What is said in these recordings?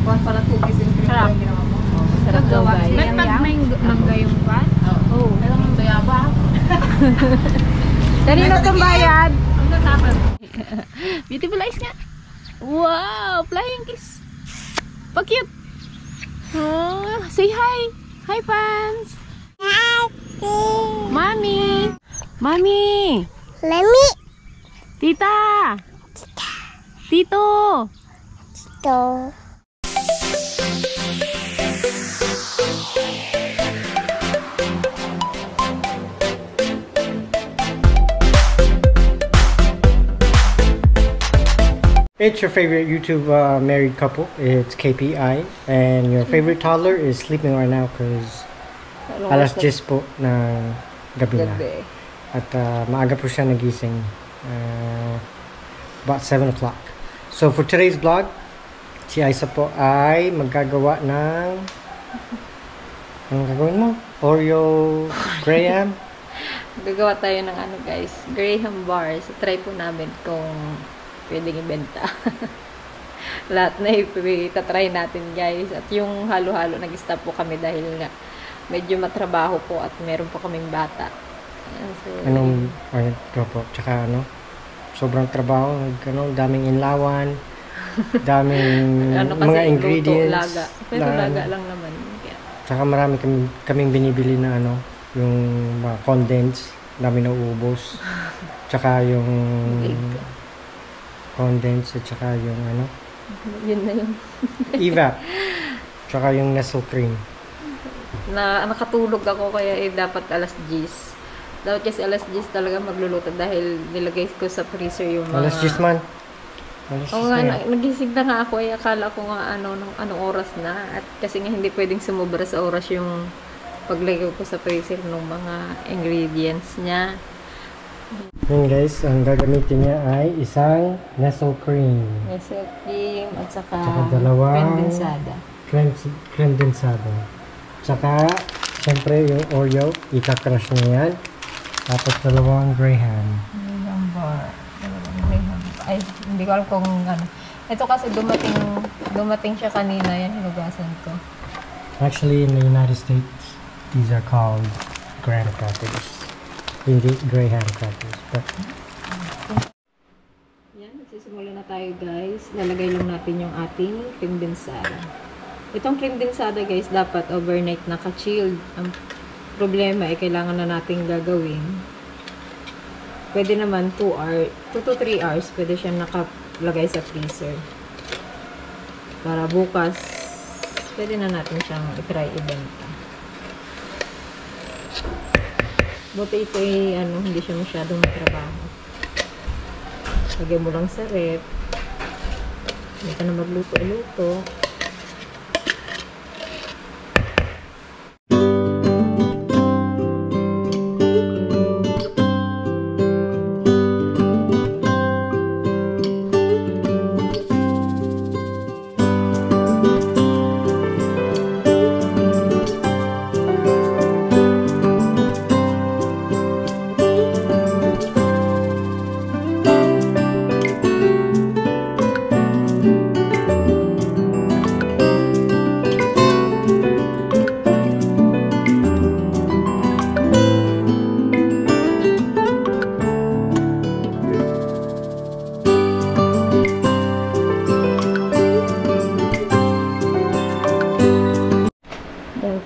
Kuha pala tubig yung cream Sarap. yung ginawa mo. Sarap daw guys. Ba't may mangga yung pan? Oh. Alam mo, bayaba. Kanino itong bayad? Ang natapan. Beautiful eyes nga. Wow! Flying kiss. Pa-cute. Oh, say hi. Hi, Pans. Mami. Mami. Mami. Tita. Tito. Tito. It's your favorite YouTube married couple. It's KPI. And your favorite toddler is sleeping right now because alas 10 po ng gabi na. At maaga po siya nagising. About 7 o'clock. So for today's vlog, si Aisa po ay maggagawa ng... Anong gagawin mo? Oreo Graham? Gagawa tayo ng ano guys, Graham bars. Try po namin kung pwedeng ibenta. Lahat na itatry natin guys. At yung halo-halo, nag-stop po kami dahil nga medyo matrabaho po at meron po kaming bata. So, Anong po? Tsaka ano? Sobrang trabaho. Daming inlawan. Daming ano kasi mga ingredients. Laga. Pero laga lang naman. Kaya. Tsaka marami kaming binibili na ano, yung mga condensed. Dami na uubos. Tsaka yung condensed at tsaka yung ano. Yun na yun. Evap. Tsaka yung Nestle cream. Nakatulog ako kaya dapat alas 10. Dapat kasi alas 10 talaga magluluto dahil nilagay ko sa freezer yung mga... Alas 10 man. Oo nga, nagising na nga ako. Akala ko nga anong oras na. At kasi nga hindi pwedeng sumubra sa oras yung paglagay ko sa freezer ng mga ingredients niya. Yun guys, ang gagamitin niya ay isang Nestle cream. Nestle cream at saka dalawang condensada. Creme densado. Tsaka, syempre yung Oreo, ika-crush niya yan. Tapos dalawang Graham. Graham bar. Ay, hindi ko alam kung ano. Ito kasi dumating siya kanina. Yan, hinugasan ko. Actually, in the United States, these are called graham crackers. Hindi Graham crackers. But yan, nagsisimula na tayo guys. Lalagay lang natin yung ating cream densada. Itong cream densada guys, dapat overnight naka-chilled. Ang problema ay kailangan na natin gagawin. Pwede naman 2 to 3 hours, pwede siyang nakalagay sa freezer. Para bukas, pwede na natin siyang i-try ibenta. Buti ito ay hindi siya masyadong matrabaho. Lagyan mo lang sa rep. Hindi ka na magluto-luto.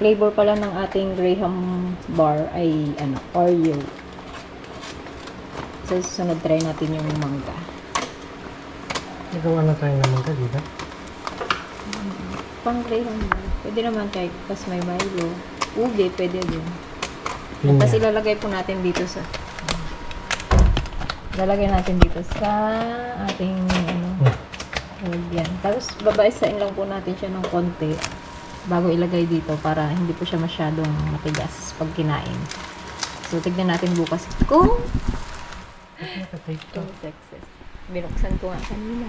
Flavor pala ng ating Graham bar ay Oreo. So, susunod try natin yung mangga. nagawa na tayo naman ka, diba? Pang Graham bar. Pwede naman kahit pas may Milo. Ubi, pwede din. Pinya. Tapos ilalagay po natin dito sa ating yan. Tapos babaisain lang po natin siya ng konti bago ilagay dito para hindi po siya masyadong matigas pag kinain. So, tignan natin bukas kung success. Binuksan ko nga kanina.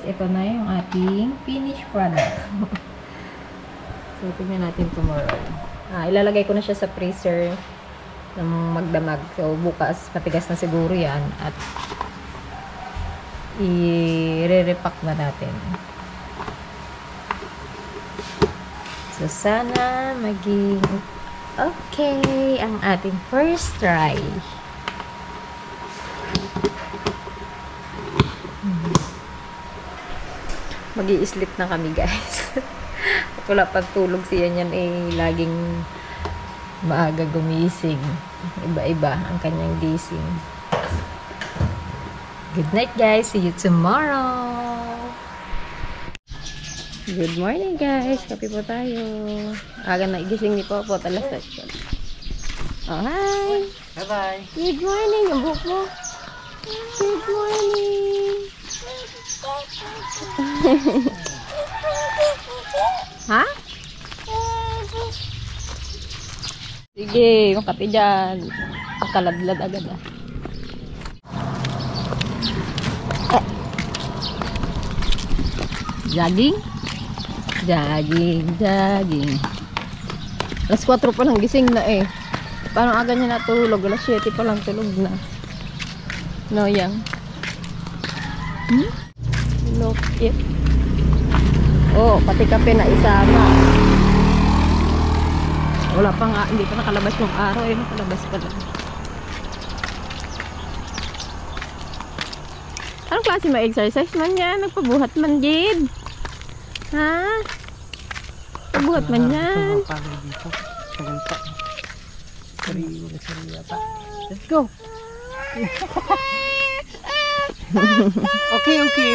ito na yung ating finished product. So, tingnan natin tomorrow. Ilalagay ko na siya sa freezer ng magdamag. So, bukas, matigas na siguro yan. At i-re-repack na natin. So, sana maging okay ang ating first try. Mag-i-sleep na kami, guys. At wala pang tulog siya niyan laging maaga gumising. Iba-iba ang kanyang gising. Good night, guys. See you tomorrow. Good morning, guys. Kape po tayo. Aga na igising ni Popo. Alas 8. Oh, hi. Bye-bye. Good morning. Ang buhok mo. Good morning. Ha? Sige, makati dyan. Pakaladlad agad ah. Jogging? Jogging. Alas 4 pa lang gising na eh. Parang aga niya natulog. Alas 7 pa lang tulog na. No, yang. Look it. Oh, pati kape na isama. Wala pa nga, hindi pa nakalabas yung araw. Eh, nakalabas pa lang. Anong klase ma-exercise man yan? Nagpabuhat man, Jade. Ha? Pabuhat man yan. Let's go. Okay.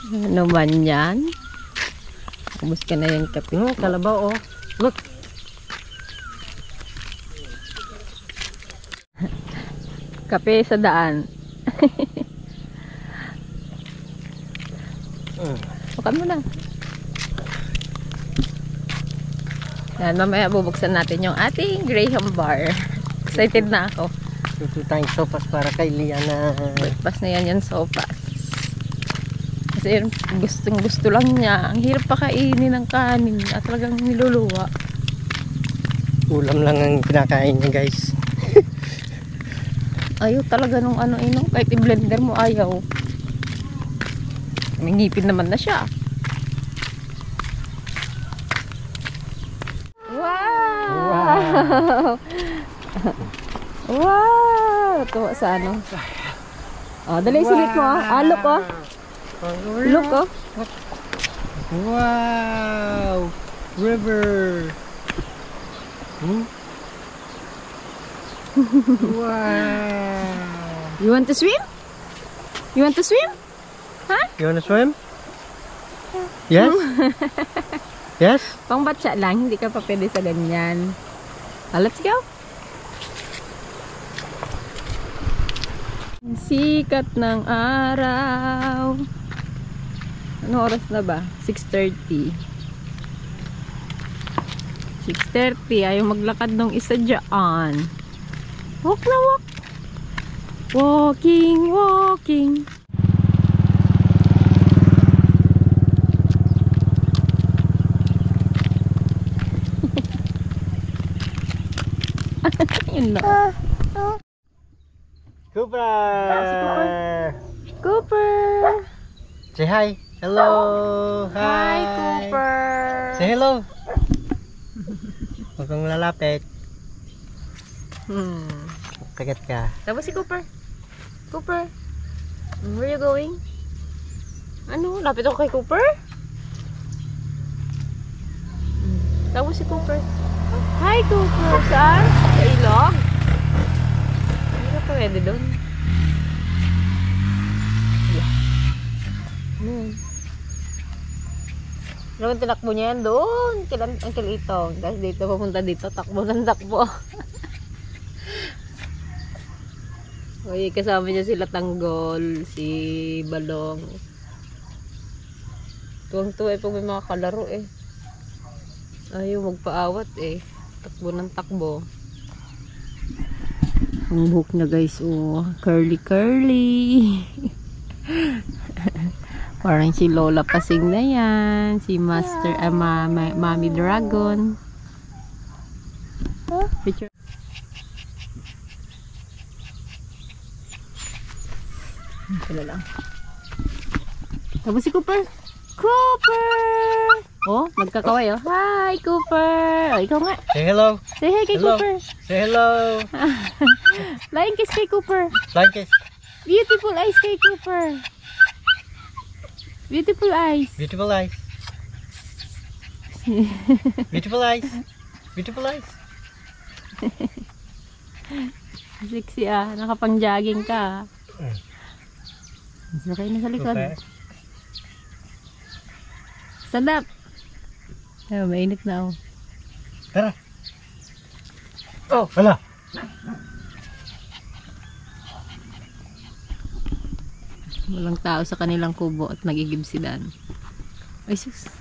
Ano man yan? Ubus ka na yung kape. Kalabaw, oh. Look. Kape sa daan. Bukan mo na. Yan, mamaya bubuksan natin yung ating Graham bar. Excited na ako. Ito tayong sopas para kay Liana. Breakfast na yan sopas. Kasi gustong gusto lang niya. Ang hirap pa kainin ng kanin at talagang niluluwa. Ulam lang ang kinakain niya, guys. Ayaw talaga nung kahit i-blender mo ayaw. May ngipin naman na siya. Wow! Wow! Tuwa sa ano. Oh, dali silit mo. Look oh. Look oh. Wow! River! Wow! You want to swim? You want to swim? Huh? You wanna swim? Yes? Yes? Pang batsa lang, hindi ka pa pwede sa ganyan. Let's go! Sikat ng araw. Anong oras na ba? 6:30. 6:30. Ayaw maglakad nung isa dyan. Walk na walk. Walking. Yun na. Cooper! Say hi. Hello. Hi, Cooper! Say hello. Huwag kang lalapit. Kagat ka. Tapos si Cooper. Cooper, where you going? Ano? Lapit ako kay Cooper? Tapos si Cooper. Hi, Cooper! Saan? Sa ilog? Hindi ka pwede doon. Ano ang tinakbo niya yan doon? Uncle Itong. Tapos dito, pupunta dito. Takbo ng takbo. Uy, kasama niya sila Tanggol, si Balong. Tuwang-tuwa pag may mga kalaro eh. Ayaw magpaawat eh. Takbo ng takbo. Ang buhok niya guys, oh, curly curly. Parang si Lola Pasing na yan, si Master Mami Dragon. Picture. Ito lang. Tapos si Cooper. Cooper! Oh, nagkakaway oh. Hi, Cooper! Oh, ikaw nga. Say hello. Say hi kay Hello. Cooper. Say hello. Flying kiss kay Cooper. Flying kiss. Beautiful eyes kay Cooper. Beautiful eyes. Beautiful eyes. Beautiful eyes. Beautiful eyes. Sexy ah. Nakapang-jogging ka. Sakay na sa likod. Super. Stand up. Oh, mainit na oh. Tara. Oh, hala. Walang tao sa kanilang kubo at nagigibsidan. Ay sus.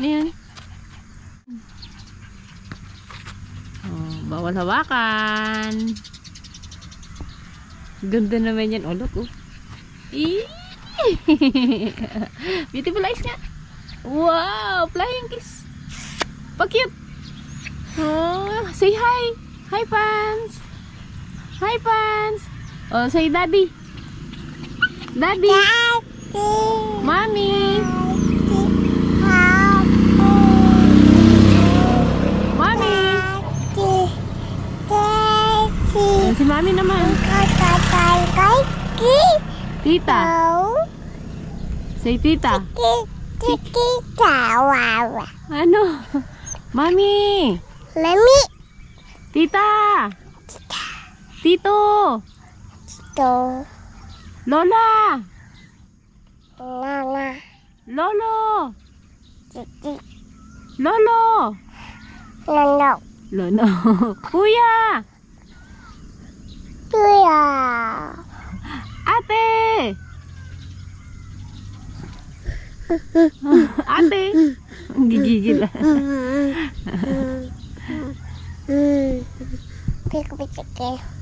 Ano yan? Oh, bawal hawakan. Ganda naman yan. Oh, look oh. Beautiful eyes nga. Wow, flying kiss. Pa-cute. Oh, say hi. Hi, Pans. Hi, Pans. Oh, say daddy. Daddy. Mommy. Mommy. Oh, si Mommy naman. Tita. Say tita. Ano? Mami. Mami. Tita. Tito. Lola. Lolo. Lolo. Lolo. Kuya. Ate. Ate. Gigigil.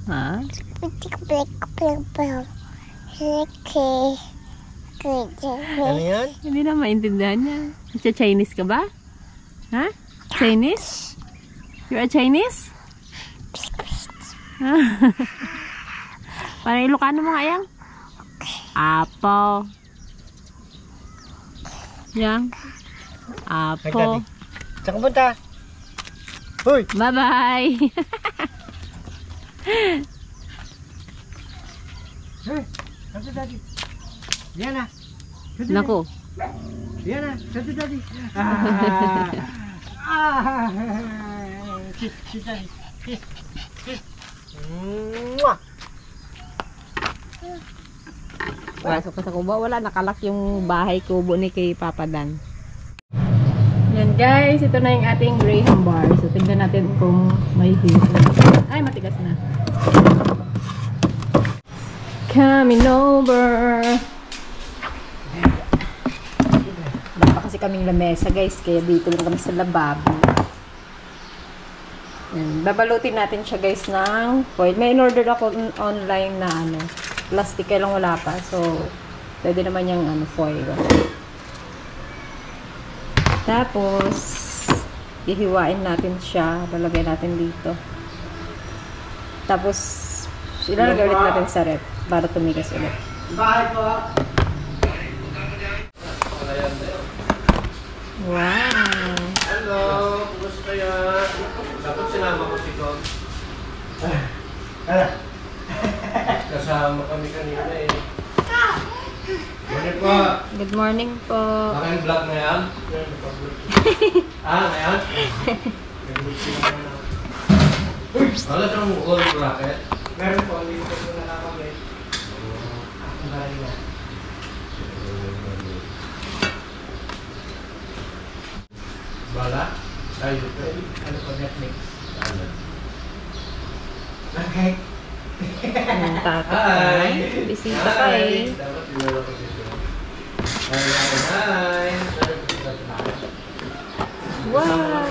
Ha? Ano yan? Hindi na maintindihan niya. Chinese ka ba? Ha? Chinese? You're a Chinese? Parang Ilocano mo nga yan? Apo. Yang. Apo. Saan ka punta? Hoy! Bye-bye. Hey! Saan si daddy? Diana! Nako. Diana! Saan si daddy? Kiss! Kiss daddy! Kiss! Kiss! Mwah! Pasok ka sa kubo. Wala, nakalak yung bahay kubo ni kay Papa Dan. Yan guys, ito na yung ating graham bar. So tignan natin kung may heat. Ay, matigas na. Coming over. Wala pa kasi kaming lamesa guys, kaya dito lang kami sa lababo. Yan. Babalutin natin siya guys ng foil. May in-order ako online na ano, plastic, kaya lang wala pa. So, pwede naman yung ano, foil. Tapos, ihiwain natin siya. Lalagay natin dito. Tapos, ilalagay ulit natin sa rep para tumigas ulit. Bye po! Wow! Hello! Kumusta yan? Dapat sinama ko si Tom. Kasama kami kanina eh. Morning po! Good morning po. Aking vlog na yan? Ngayon? Wala kang gold bracket? Meron po, hindi ko na nakakami. Bala? Ay, Ano po, Netflix? ano? Okay. Ang tatay. Bisita pa eh. Dapat dinala ko dito. Hi! Wow!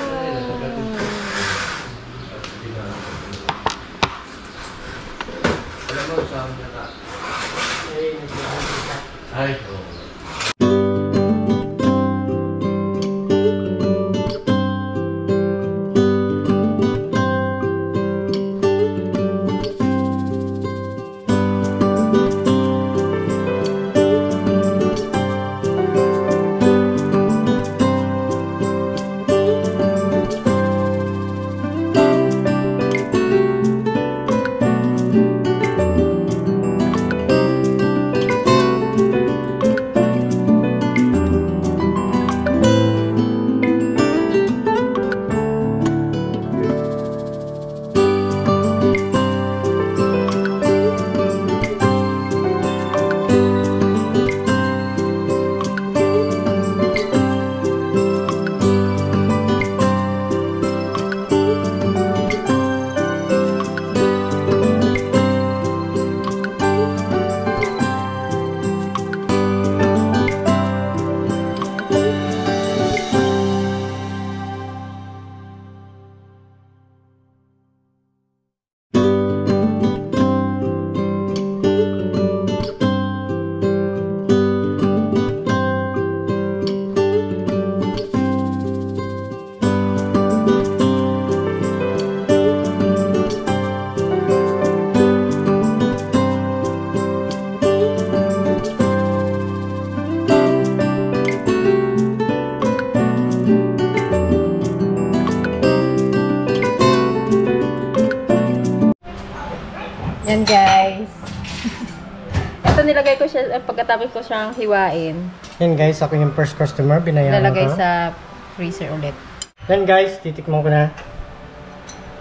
pagkatapos ko siyang hiwain, Yan guys, ako yung first customer. Binayaran lalagay ko. sa freezer ulit. Yan guys, titikman ko na.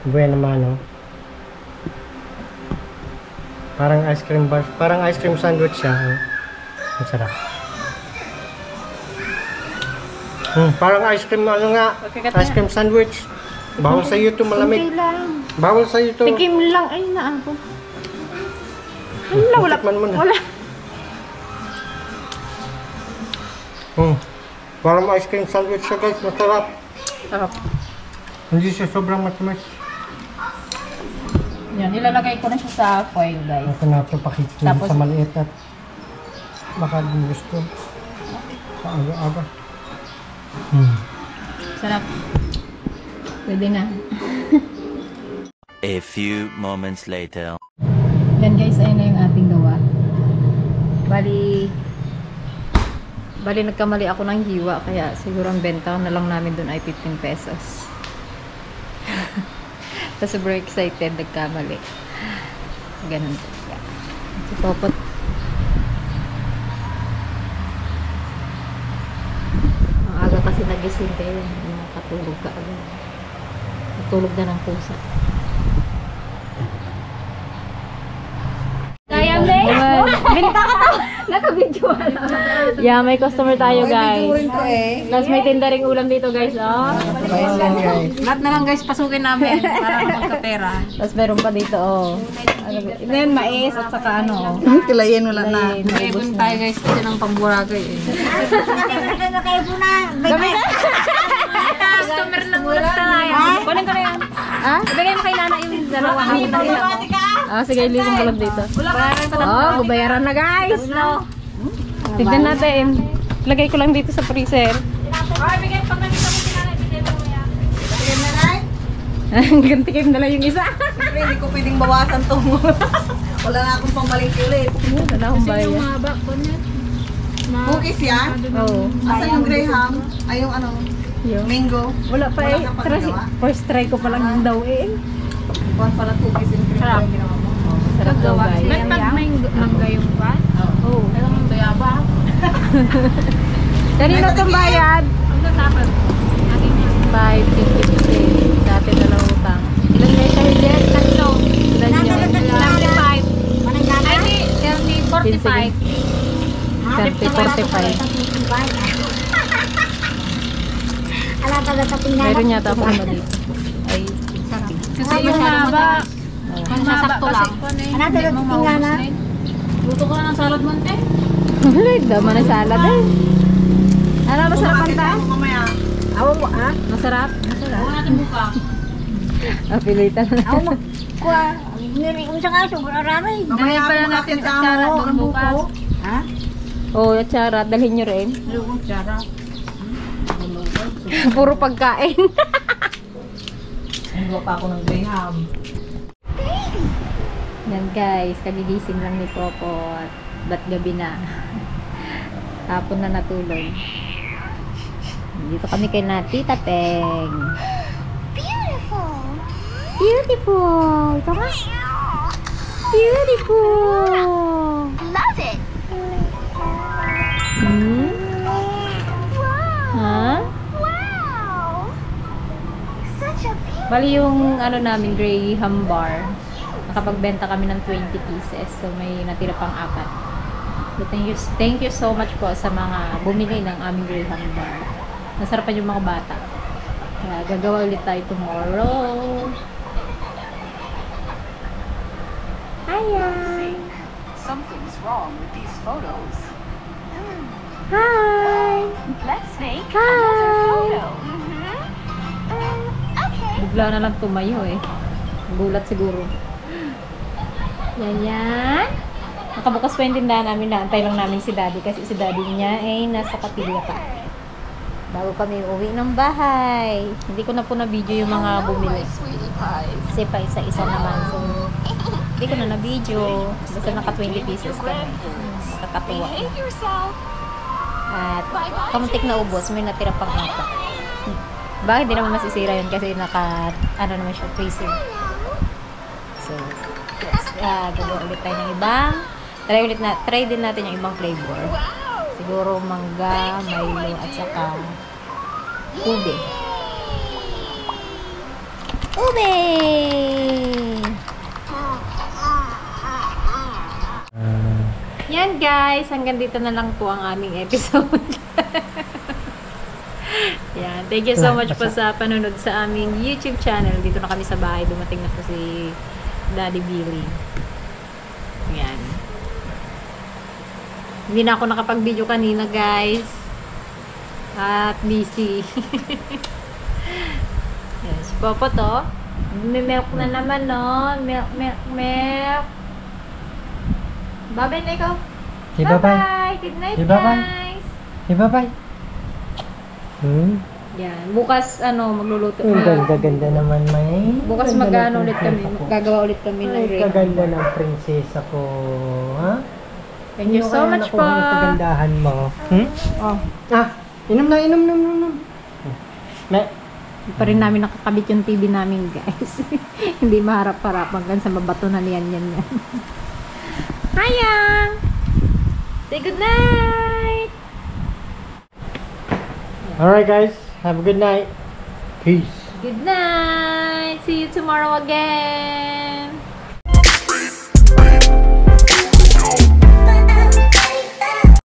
Buena naman, no? Parang ice cream bar. Parang ice cream sandwich siya. Oh. Ang sarap. Parang ice cream, ano nga? Okay, Ice cream sandwich. Bawal sa iyo to malamig. Okay lang. Bawal sa iyo to. Tikim lang. Ay, na ako. Wala. Tikman mo na. Wala. Parang ice cream sandwich siya guys. Masarap. Sarap. Hindi siya sobrang matamis. Yan, nilalagay ko na siya sa foil, guys. Ito na ito, pakikita Tapos- sa maliit at baka din gusto. Sa aga-aga. Sarap. Pwede na. A few moments later. Yan guys, ayun na yung ating gawa. Bali nagkamali ako ng hiwa, kaya siguro ang benta na lang namin dun ay 15 pesos. Tapos super excited, nagkamali. Ganun. Yeah. Si Popot. Ang aga kasi nagising kayo. Nakatulog ka agad. Natulog na ng pusa. Kaya, May? Binta ka to! Naka-video Yeah, may customer tayo, guys. Tapos may tinda ring ulam dito, guys. Oh. Lahat na lang guys, pasukin namin para magkapera. Tapos meron pa dito, oh. Ito yun, mais at saka ano. Kilayin wala na. Kilayin, May ubos ibon na. tayo guys kasi ng pamburagay eh. Customer lang ulit tayo. Kunin ko na yan. Ah? Ibigay mo kay Lana yung dalawa. Ah, sige, ilipin ko lang dito. Oh, gubayaran na, guys. Tignan natin. Lagay ko lang dito sa freezer. Oh, ibigay pag nandito mo si Lana, ibigay mo yan. Gantikin na lang yung isa. Hindi ko pwedeng bawasan to. Wala na akong pambalingki ulit. Wala akong bayan. Mahaba ko niya. Cookies yan? Oo. Asan yung Graham? Ay yung ano? Yung. Mango? Wala pa eh. Wala ka pa Try, ginawa? first try ko pa lang yung daw eh. Buwan pala cookies and cream Sarap. yung ginawa mo. Sarap daw, guys. Ba't pag may mangga yung van? Oh. Alam mo, bayaba. Kanino itong bayad? Ang tatapad. Akin yan. 5.50. Dati na lang utang. Ilan na siya hindi? Tatlo. Ilan yun? 35. Ay, di. 45. 30-45. Meron yata ako na dito. Ay, Kasi yung haba. oh. Masakto lang. Hindi mo maubos na yun. Luto ko na ng salad mo, te. Daman ng salad eh. Ano, masarap ang ta? Mamaya. Awa mo, ah? Masarap? Masarap. Huwag natin buka. Pilitan na. Dahil pala natin sa atsara doon bukas. Oh, atsara. Dalhin nyo rin. Lugong atsara. Puro pagkain. Nagawa pa ako ng Graham. Yan guys, kagigising lang ni Popot. Ba't gabi na? Hapon na natulog. Dito kami kay Tita Peng. Beautiful. Beautiful! Ito nga. Beautiful! Love it. Hmm? Ha? Wow. Such a beautiful. Bali yung ano namin, Graham bar. Nakapagbenta kami ng 20 pieces. So may natira pang 4. So thank you so much po sa mga bumili ng aming Graham bar. Nasarapan yung mga bata. Kaya gagawa ulit tayo tomorrow. Hiya! Something's wrong with these photos. Hi! Let's make Hi! another photo. Okay. Bigla na lang tumayo eh. Gulat siguro. Yan. Nakabukas pa yung tindahan namin. Naantay lang namin si Daddy kasi si Daddy niya ay nasa Kapilya pa. Bago kami uwi ng bahay. Hindi ko na po na-video yung mga bumili. Kasi pa isa-isa naman. So, hindi ko na na-video. Basta naka 20 pieces kami. Nakatuwa. Behave yourself. At kamuntik na ubos. May natira pang 4. Bakit hindi naman masisira yun kasi ano naman siya, freezer. So, gagawa ulit tayo ng ibang Try din natin yung ibang flavor. Siguro mangga, Milo, at saka ube. Ube! Yan guys, hanggang dito na lang po ang aming episode. Yan, thank you so much po sa panunod sa aming YouTube channel. Dito na kami sa bahay, dumating na po si Daddy Billy. Yan. Hindi na ako nakapag-video kanina guys. At busy. Yan, si Popo to. May milk na naman no. Milk. Bye-bye na ikaw. Say bye-bye. Bye-bye. Good night Say bye-bye. guys. Say bye-bye. Yan. Bukas magluluto Ang na. ganda naman, May. Bukas mag-ano ulit kami. Gagawa ulit kami ng Ay, ring. kaganda ng prinsesa ko. Ha? Thank you so much po. Ang kagandahan mo. Oh. Inom na. May. Hindi pa rin namin nakakabit yung TV namin, guys. Hindi maharap-harap hanggang sa mabato na yan. Hayang! Say good night! Alright guys, have a good night. Peace. Good night! See you tomorrow again!